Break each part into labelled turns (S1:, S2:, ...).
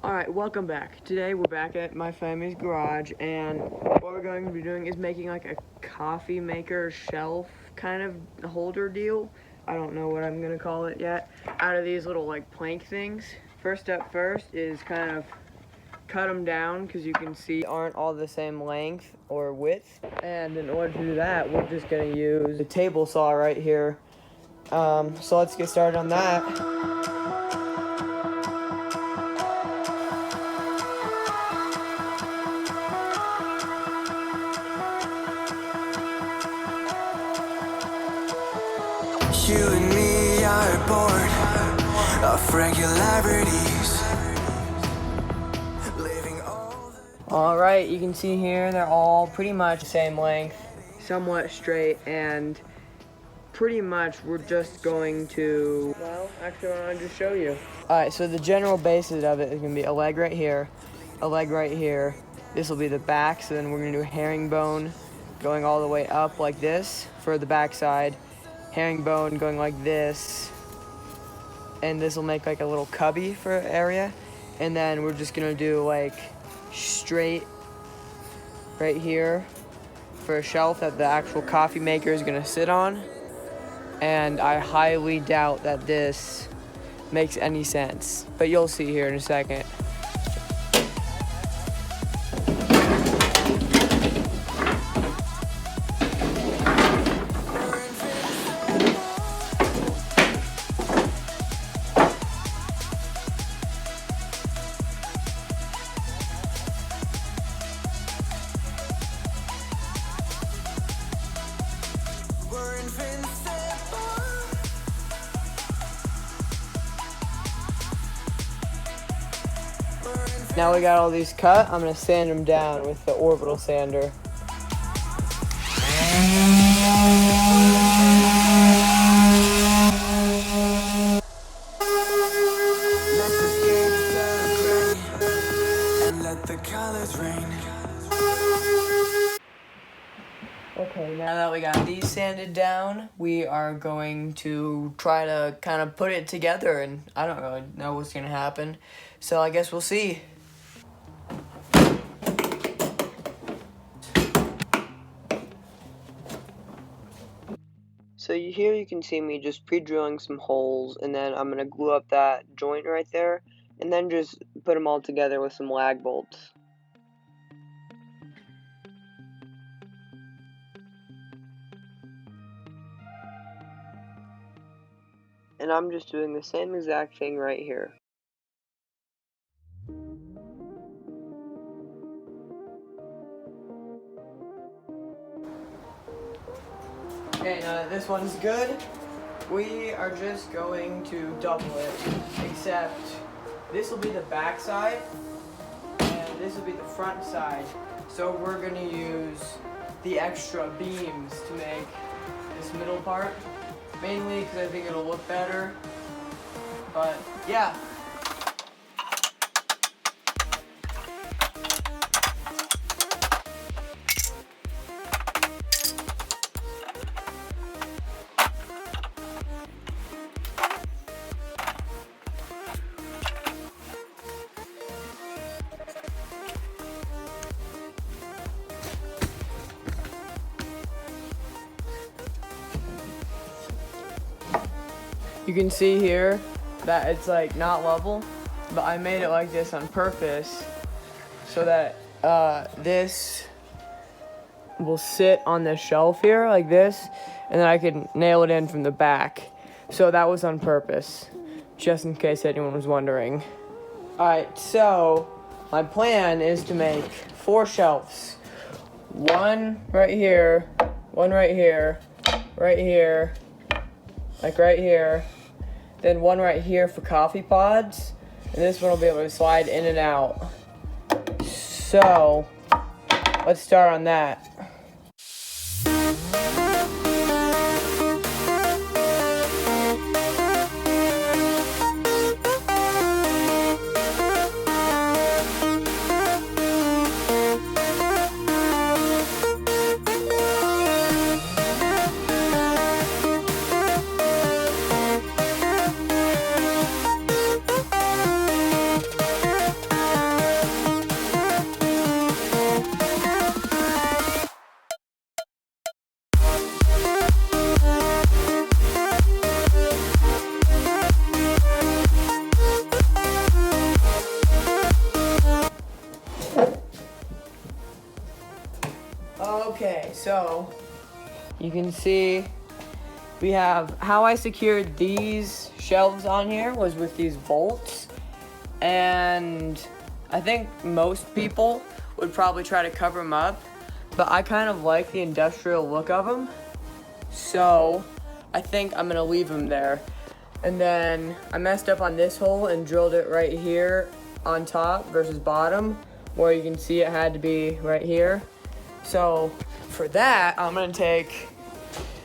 S1: Alright, welcome back. Today we're back at my family's garage, and what we're going to be doing is making like a coffee maker shelf kind of holder deal. I don't know what I'm going to call it yet. Out of these little like plank things. First step first is kind of cut them down, because you can see aren't all the same length or width. And in order to do that, we're just going to use the table saw right here. So let's get started on that.
S2: You and me are bored of regularities.
S1: Alright, you can see here they're all pretty much the same length, somewhat straight, and pretty much we're just going to, well, actually I want to just show you. Alright, so the general basis of it is going to be a leg right here, a leg right here. This will be the back, so then we're going to do a herringbone going all the way up like this for the back side. Herringbone going like this, and this will make like a little cubby for area, and then we're just gonna do like straight right here for a shelf that the actual coffee maker is gonna sit on. And I highly doubt that this makes any sense, but you'll see here in a second. Now we got all these cut, I'm going to sand them down with the orbital sander. Okay, now that we got these sanded down, we are going to try to kind of put it together, and I don't really know what's going to happen, so I guess we'll see. So here you can see me just pre-drilling some holes, and then I'm going to glue up that joint right there, and then just put them all together with some lag bolts. And I'm just doing the same exact thing right here. Okay, now that this one's good, we are just going to double it, except this will be the back side, and this will be the front side. So we're going to use the extra beams to make this middle part, mainly because I think it'll look better, but yeah. You can see here that it's like not level, but I made it like this on purpose so that this will sit on the shelf here like this, and then I can nail it in from the back. So that was on purpose, just in case anyone was wondering. Alright, so my plan is to make 4 shelves. One right here, one right here, right here, like right here, then one right here for coffee pods, and this one will be able to slide in and out. So, let's start on that. Okay, so you can see we have how I secured these shelves on here was with these bolts, and I think most people would probably try to cover them up, but I kind of like the industrial look of them, so I think I'm gonna leave them there. And then I messed up on this hole and drilled it right here on top versus bottom, where you can see it had to be right here. So for that, I'm gonna take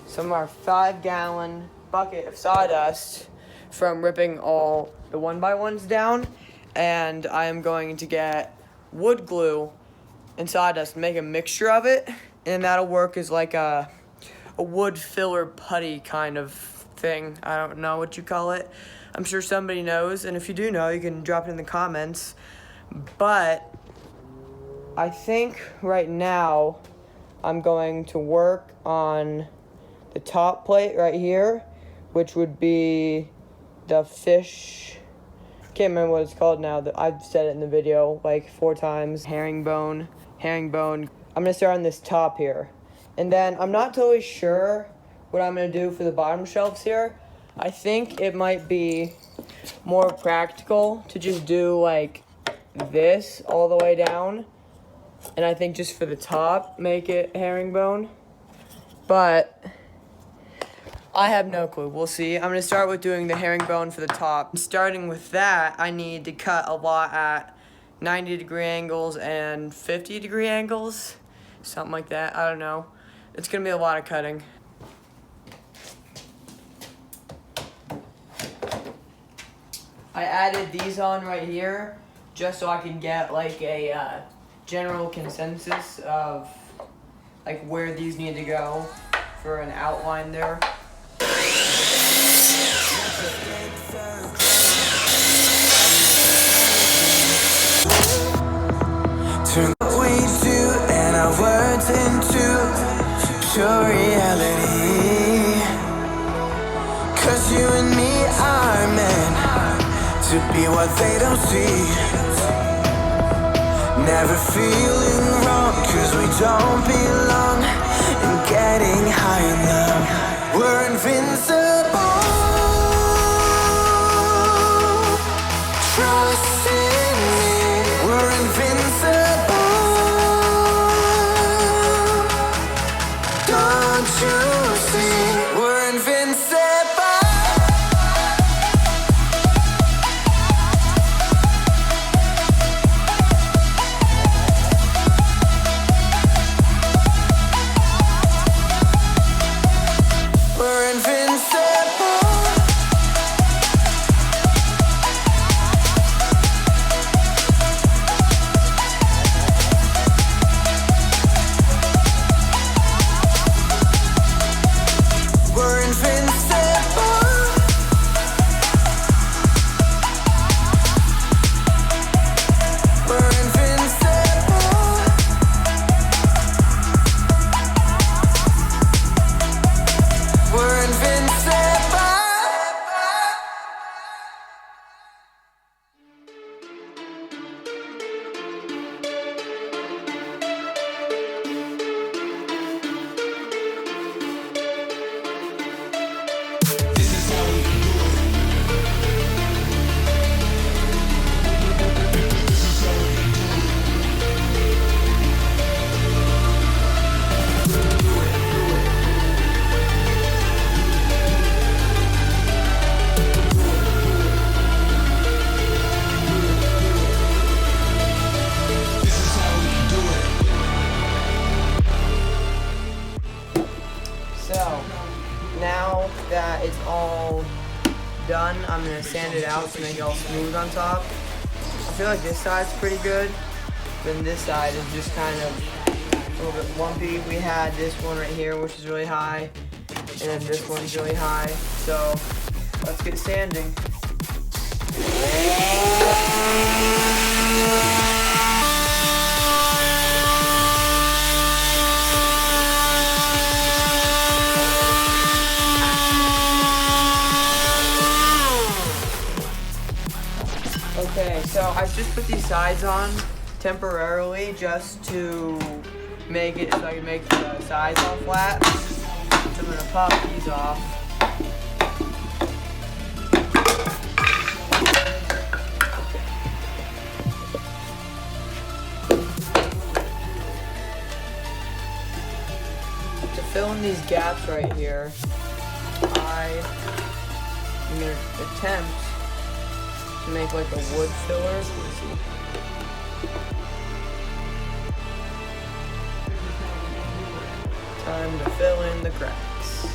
S1: some of our 5-gallon bucket of sawdust from ripping all the 1x1s down, and I am going to get wood glue and sawdust, make a mixture of it, and that'll work as like a wood filler putty kind of thing. I don't know what you call it. I'm sure somebody knows, and if you do know, you can drop it in the comments. But I think right now I'm going to work on the top plate right here, which would be the fish, can't remember what it's called now, I've said it in the video like 4 times, herringbone. I'm gonna start on this top here. And then I'm not totally sure what I'm gonna do for the bottom shelves here. I think it might be more practical to just do like this all the way down. And I think just for the top, make it herringbone. But I have no clue. We'll see. I'm going to start with doing the herringbone for the top. Starting with that, I need to cut a lot at 90-degree angles and 50-degree angles. Something like that. I don't know. It's going to be a lot of cutting. I added these on right here just so I can get like a general consensus of like where these need to go for an outline there.
S2: Turn what we do and our words into pure reality. 'Cause you and me are meant to be what they don't see. Never feeling wrong 'cause we don't belong. And getting high in love, we're invincible. Trust in me, we're invincible. Don't you see, we're invincible. We're invincible. We're invincible. We're invincible. We're invincible.
S1: So now that it's all done, I'm gonna sand it out to make it all smooth on top. I feel like this side's pretty good, then this side is just kind of a little bit lumpy. We had this one right here, which is really high, and then this one's really high. So let's get sanding. Okay, so I've just put these sides on temporarily just to make it so I can make the sides all flat. So I'm gonna pop these off. To fill in these gaps right here, I'm gonna attempt to make like a wood filler. Let's see. Time to fill in the cracks.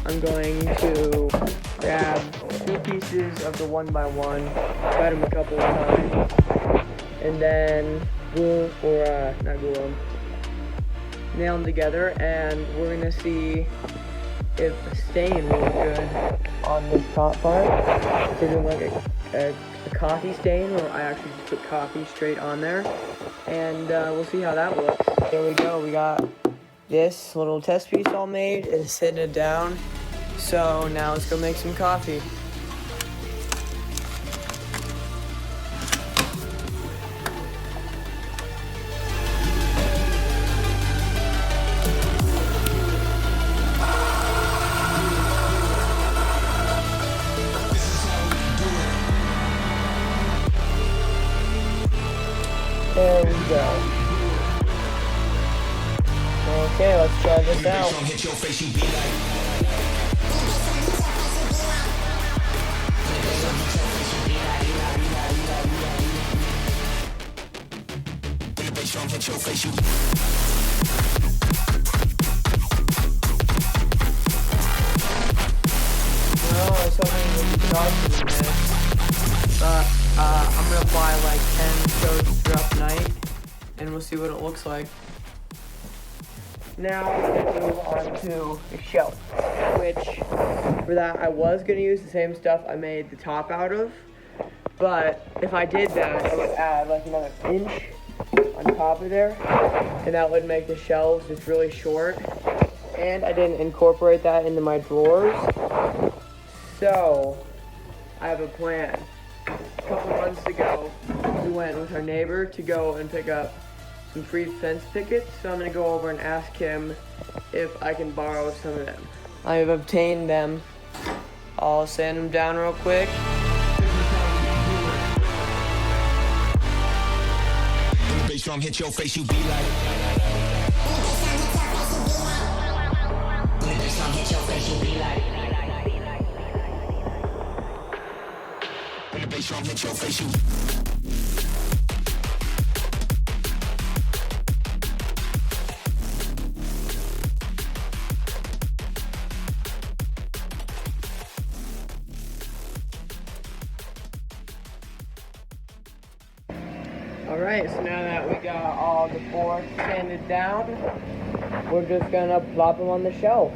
S1: I'm going to grab 2 pieces of the 1x1, cut them a couple of times, and then glue, or not glue them, nail them together, and we're gonna see if the stain will look good on this top part. So doing like a coffee stain, where I actually just put coffee straight on there, and we'll see how that looks. There we go, we got this little test piece all made and sitting it down. So now let's go make some coffee. There we go. Okay, let's try this out. I'm gonna buy like 10 coats throughout the night, and we'll see what it looks like. Now we're gonna move on to the shelf, which for that I was gonna use the same stuff I made the top out of, but if I did that, I would add like another inch on top of there, and that would make the shelves just really short. And I didn't incorporate that into my drawers, so I have a plan. A couple months ago, we went with our neighbor to go and pick up some free fence pickets, so I'm gonna go over and ask him if I can borrow some of them. I have obtained them. I'll sand them down real quick. Bass drum hit your face, you be like. Bass drum hit your face, you be like. Bass drum hit your face, you. Alright, so now that we got all the boards sanded down, we're just gonna plop them on the shelf.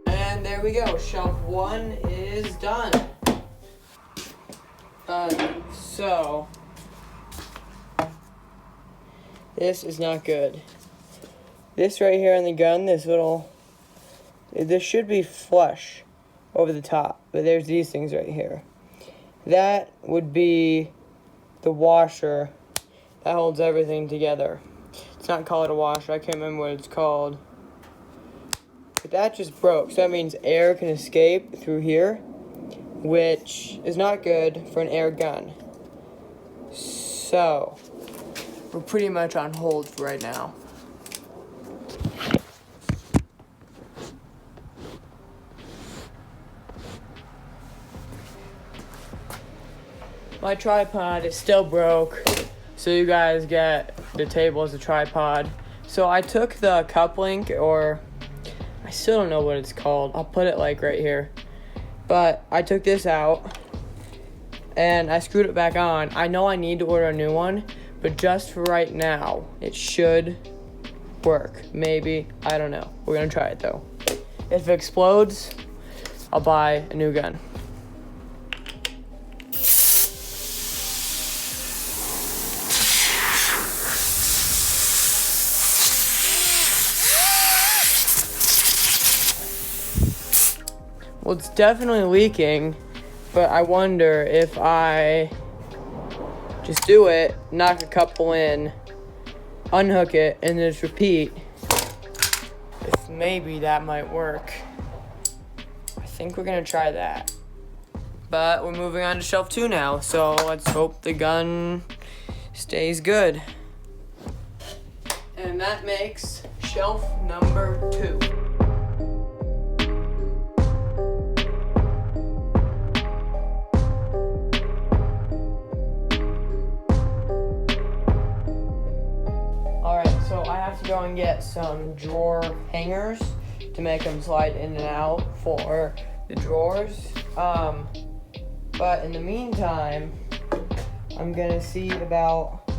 S1: And there we go, shelf 1 is done. So this is not good. This right here on the gun, this should be flush over the top, but there's these things right here. That would be the washer that holds everything together. It's not called a washer, I can't remember what it's called. But that just broke, so that means air can escape through here, which is not good for an air gun. So we're pretty much on hold for right now. My tripod is still broke, so you guys get the table as a tripod. So I took the cup link, or I still don't know what it's called. I'll put it like right here. But I took this out and I screwed it back on. I know I need to order a new one, but just for right now, it should work. Maybe, I don't know. We're gonna try it though. If it explodes, I'll buy a new gun. Well, it's definitely leaking, but I wonder if I just do it, knock a couple in, unhook it, and then just repeat, if maybe that might work. I think we're gonna try that. But we're moving on to shelf 2 now, so let's hope the gun stays good. And that makes shelf number 2. So I have to go and get some drawer hangers to make them slide in and out for the drawers. But in the meantime, I'm gonna see about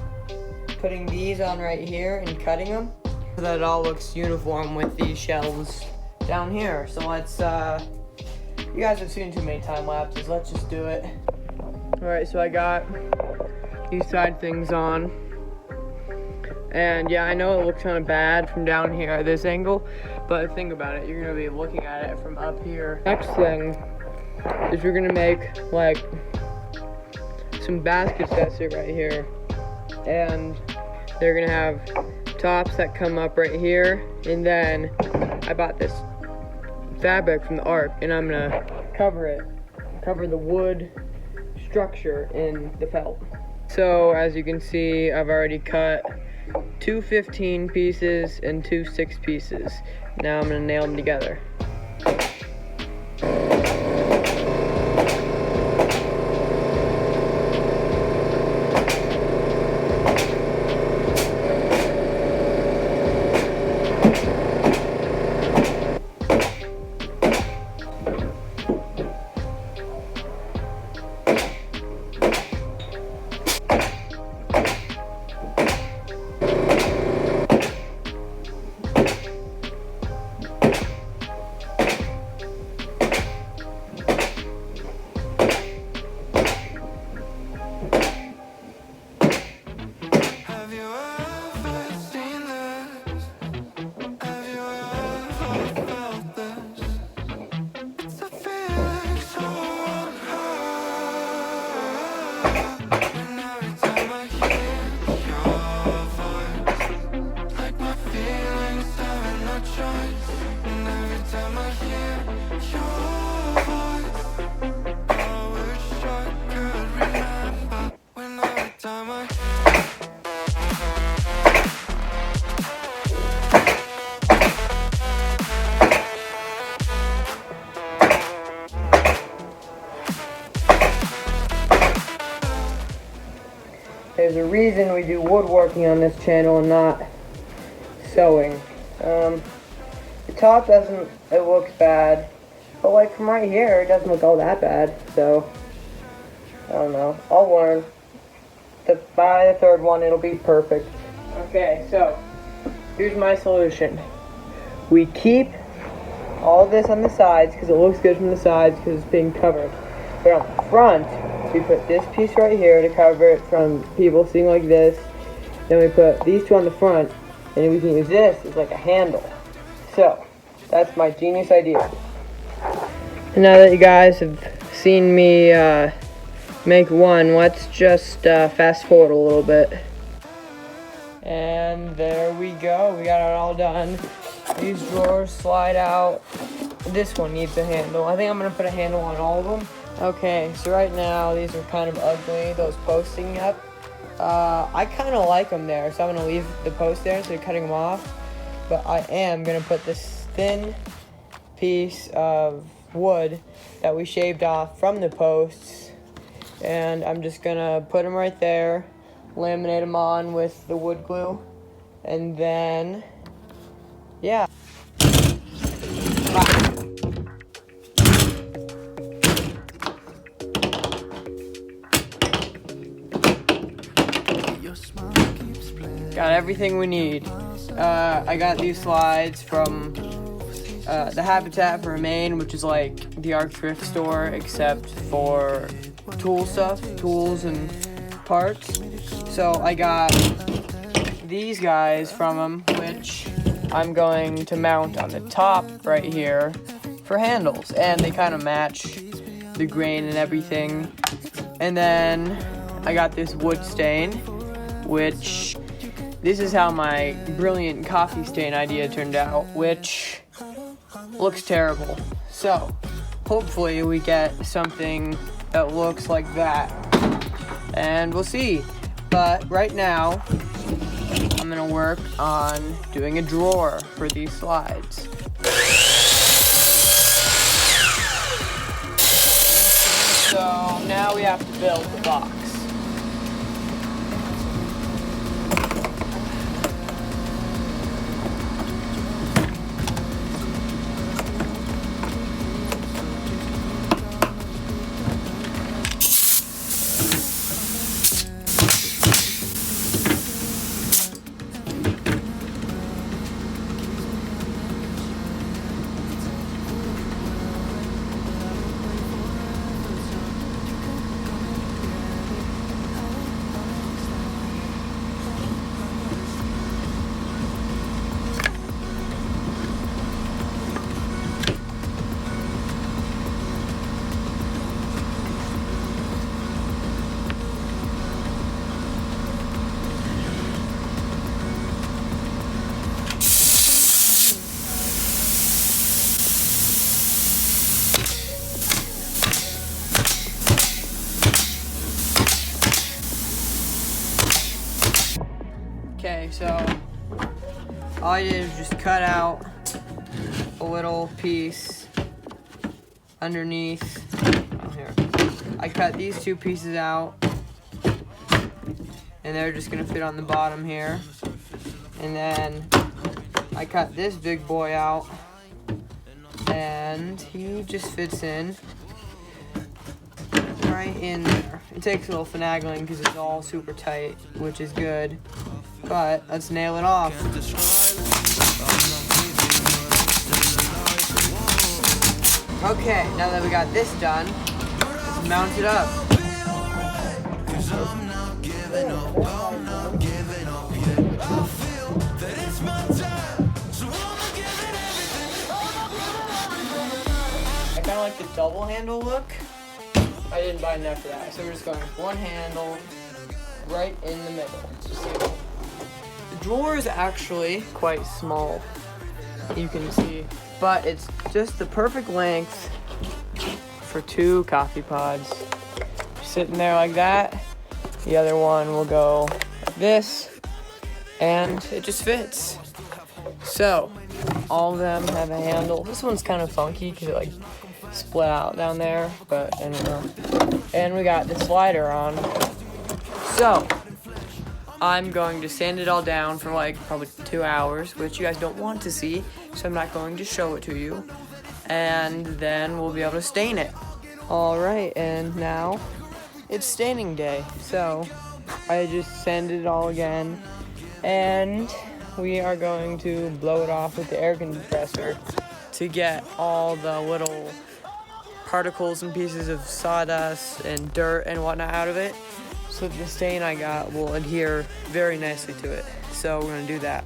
S1: putting these on right here and cutting them so that it all looks uniform with these shelves down here. So let's, you guys have seen too many time lapses, let's just do it. All right, so I got these side things on. And yeah, I know it looks kind of bad from down here at this angle, but think about it, you're gonna be looking at it from up here. Next thing is we're gonna make like some baskets that sit right here, and they're gonna have tops that come up right here, and then I bought this fabric from the Ark, and I'm gonna cover the wood structure in the felt. So as you can see, I've already cut 2 15 pieces and 2 6 pieces. Now I'm gonna nail them together. There's a reason we do woodworking on this channel and not sewing. The top doesn't, it looks bad, but like from right here, it doesn't look all that bad, so I don't know, I'll learn. By the third one, it'll be perfect. Okay, so here's my solution. We keep all this on the sides because it looks good from the sides because it's being covered. But on the front, we put this piece right here to cover it from people seeing like this. Then we put these two on the front, and we can use this as like a handle. So, that's my genius idea. And now that you guys have seen me make one, let's just fast forward a little bit. And there we go, we got it all done. These drawers slide out. This one needs a handle. I think I'm gonna put a handle on all of them. Okay, so right now these are kind of ugly, those posts sticking up. I kind of like them there, so I'm gonna leave the post there instead of cutting them off. But I am gonna put this thin piece of wood that we shaved off from the posts, and I'm just gonna put them right there, laminate them on with the wood glue, And then, yeah. Got everything we need. I got these slides from the Habitat for Humane, which is like the ARC thrift store, except for tool stuff, tools and parts. So I got these guys from them, which I'm going to mount on the top right here for handles, and they kind of match the grain and everything. And then I got this wood stain, which this is how my brilliant coffee stain idea turned out, which looks terrible. So hopefully we get something that looks like that, and we'll see. But right now I'm gonna work on doing a drawer for these slides. So now we have to build the box. Okay, so all I did is just cut out a little piece underneath. Oh, here. I cut these two pieces out, and they're just gonna fit on the bottom here. And then I cut this big boy out, and he just fits in right in there. It takes a little finagling because it's all super tight, which is good. But let's nail it off. Okay, now that we got this done, let's mount it up. I kind of like the double handle look. I didn't buy enough for that, so we're just going with one handle right in the middle. The drawer is actually quite small, you can see, but it's just the perfect length for 2 coffee pods. Sitting there like that. The other one will go like this, and it just fits. So all of them have a handle. This one's kind of funky because it like split out down there, but I don't know. And we got the slider on. So I'm going to sand it all down for like probably 2 hours, which you guys don't want to see, so I'm not going to show it to you. And then we'll be able to stain it. All right, and now it's staining day. So I just sanded it all again, and we are going to blow it off with the air compressor to get all the little particles and pieces of sawdust and dirt and whatnot out of it, so the stain I got will adhere very nicely to it. So we're gonna do that.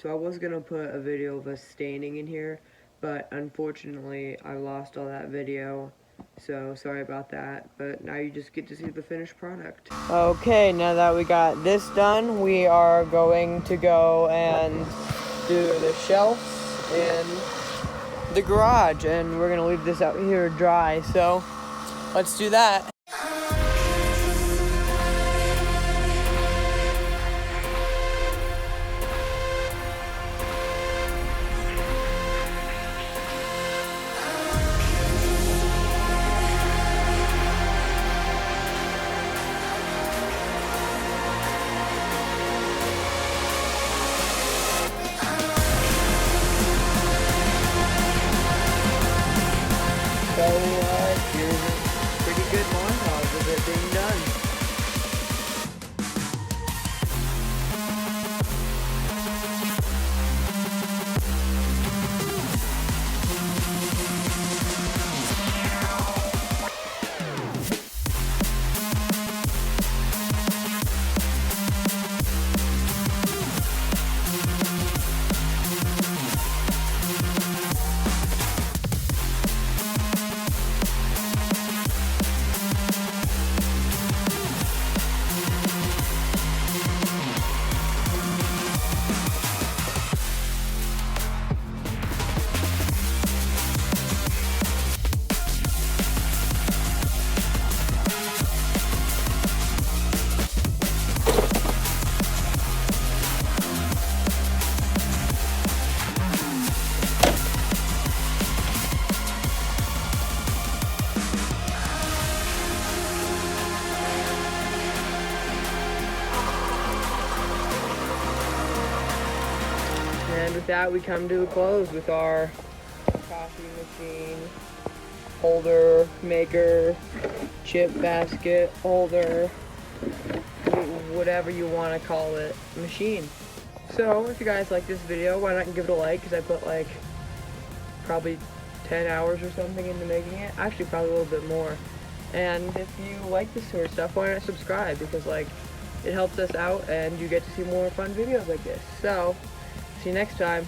S1: So I was gonna put a video of us staining in here, but unfortunately I lost all that video, so sorry about that. But now you just get to see the finished product. Okay, now that we got this done, we are going to go and do the shelves in the garage, and we're gonna leave this out here dry. So let's do that. So here's a pretty good montage of it being done. And with that, we come to a close with our coffee machine, holder, maker, chip basket, holder, whatever you want to call it, machine. So if you guys like this video, why not give it a like, because I put like probably 10 hours or something into making it. Actually, probably a little bit more. And if you like this sort of stuff, why not subscribe, because like it helps us out and you get to see more fun videos like this. So see you next time.